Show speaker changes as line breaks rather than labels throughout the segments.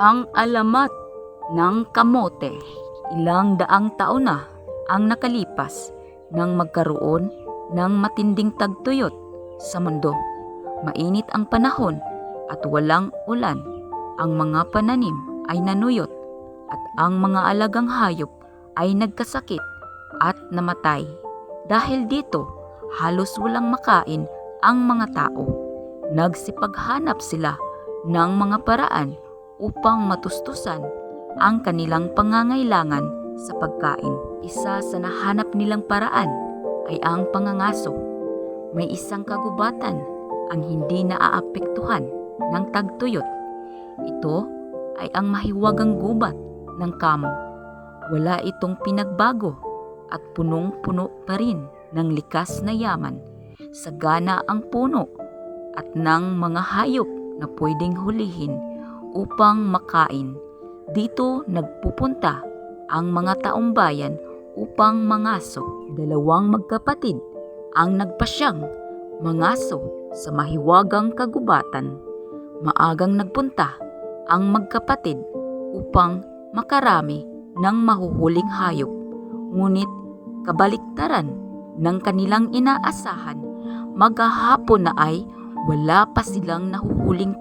Ang alamat ng kamote. Ilang daang taon na ang nakalipas nang magkaroon ng matinding tagtuyot sa mundo. Mainit ang panahon at walang ulan. Ang mga pananim ay nanuyot at ang mga alagang hayop ay nagkasakit at namatay. Dahil dito, halos walang makain ang mga tao. Nagsipaghanap sila ng mga paraan upang matustusan ang kanilang pangangailangan sa pagkain. Isa sa nahanap nilang paraan ay ang pangangaso. May isang kagubatan ang hindi naaapektuhan ng tagtuyot. Ito ay ang mahiwagang gubat ng kamo. Wala itong pinagbago at punong-puno pa rin ng likas na yaman. Sagana ang puno at ng mga hayop na pwedeng hulihin upang makain. Dito nagpupunta ang mga taumbayan upang mangaso. Dalawang magkapatid ang nagpasyang mangaso sa mahiwagang kagubatan. Maagang nagpunta ang magkapatid upang makarami ng mahuhuling hayop. Ngunit kabaliktaran ng kanilang inaasahan, maghahapon na ay wala pa silang nahuhuling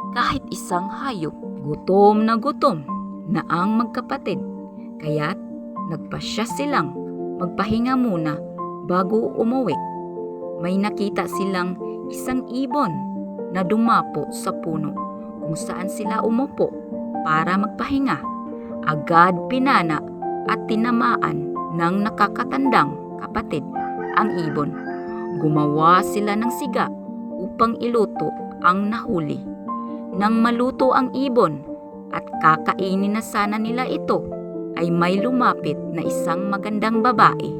kahit isang hayop. Gutom na ang magkapatid, kaya't nagpasya silang magpahinga muna bago umuwi. May nakita silang isang ibon na dumapo sa puno kung saan sila umupo para magpahinga. Agad pinana at tinamaan ng nakakatandang kapatid ang ibon. Gumawa sila ng siga upang iluto ang nahuli. Nang maluto ang ibon at kakainin na sana nila ito, ay may lumapit na isang magandang babae.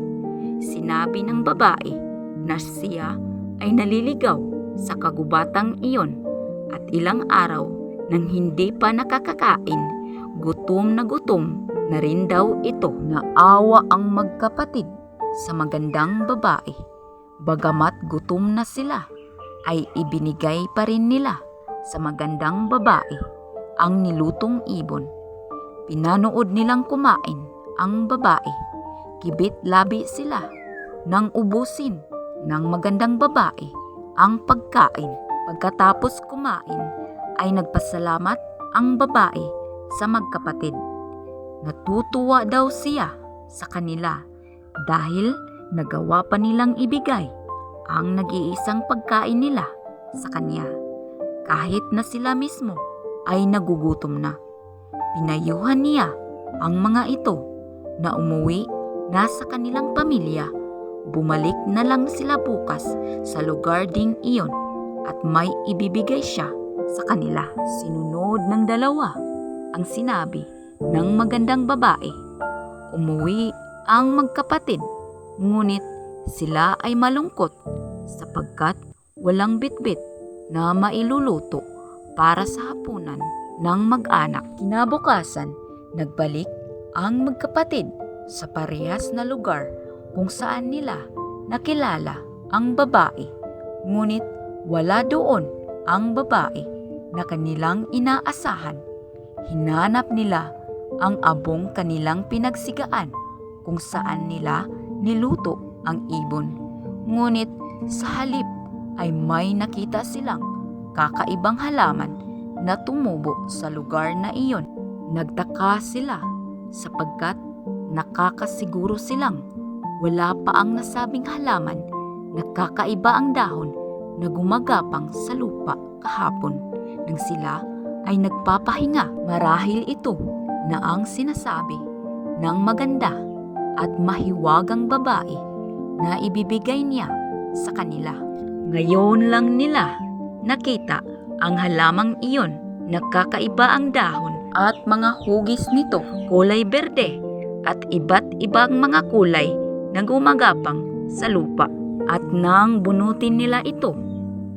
Sinabi ng babae na siya ay naliligaw sa kagubatang iyon at ilang araw nang hindi pa nakakakain, gutom na rin daw ito. Naawa ang magkapatid sa magandang babae. Bagamat gutom na sila, ay ibinigay pa rin nila sa magandang babae ang nilutong ibon. Pinanood nilang kumain ang babae. Kibit-labi sila nang ubusin ng magandang babae ang pagkain. Pagkatapos kumain ay nagpasalamat ang babae sa magkapatid. Natutuwa daw siya sa kanila dahil nagawa pa nilang ibigay ang nag-iisang pagkain nila sa kanya. Kahit na sila mismo ay nagugutom na. Pinayuhan niya ang mga ito na umuwi na sa kanilang pamilya. Bumalik na lang sila bukas sa lugar ding iyon at may ibibigay siya sa kanila. Sinunod ng dalawa ang sinabi ng magandang babae. Umuwi ang magkapatid, ngunit sila ay malungkot sapagkat walang bitbit na mailuluto para sa hapunan ng mag-anak. Kinabukasan, nagbalik ang magkapatid sa parehas na lugar kung saan nila nakilala ang babae. Ngunit wala doon ang babae na kanilang inaasahan. Hinanap nila ang abong kanilang pinagsigaan kung saan nila niluto ang ibon. Ngunit sa halip ay may nakita silang kakaibang halaman na tumubo sa lugar na iyon. Nagtaka sila sapagkat nakakasiguro silang wala pa ang nasabing halaman na kakaiba ang dahon na gumagapang sa lupa kahapon nang sila ay nagpapahinga. Marahil ito na ang sinasabi ng maganda at mahiwagang babae na ibibigay niya sa kanila. Ngayon lang nila nakita ang halamang iyon. Nagkakaiba ang dahon at mga hugis nito, kulay berde at iba't ibang mga kulay na gumagapang sa lupa. At nang bunutin nila ito,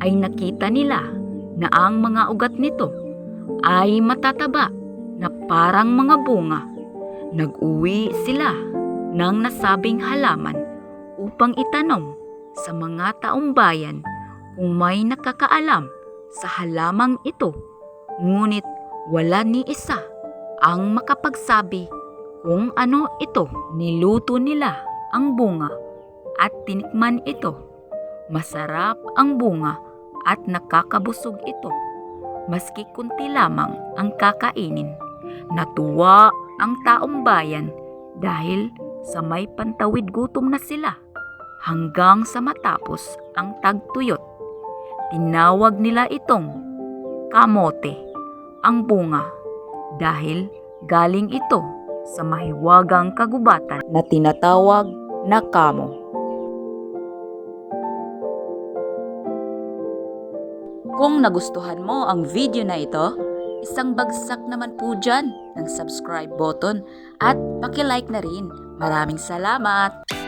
ay nakita nila na ang mga ugat nito ay matataba na parang mga bunga. Nag-uwi sila ng nasabing halaman upang itanong sa mga taumbayan kung may nakakaalam sa halamang ito. Ngunit Wala ni isa ang makapagsabi kung ano ito. Niluto nila ang bunga at tinikman ito. Masarap ang bunga at nakakabusog ito. Maski kunti lamang ang kakainin. Natuwa ang taong bayan dahil sa may pantawid gutom na sila hanggang sa matapos ang tagtuyot. Tinawag nila itong kamote, ang bunga, dahil galing ito sa mahiwagang kagubatan na tinatawag na kamo. Kung nagustuhan mo ang video na ito, isang bagsak naman po dyan ng subscribe button at paki-like na rin. Maraming salamat!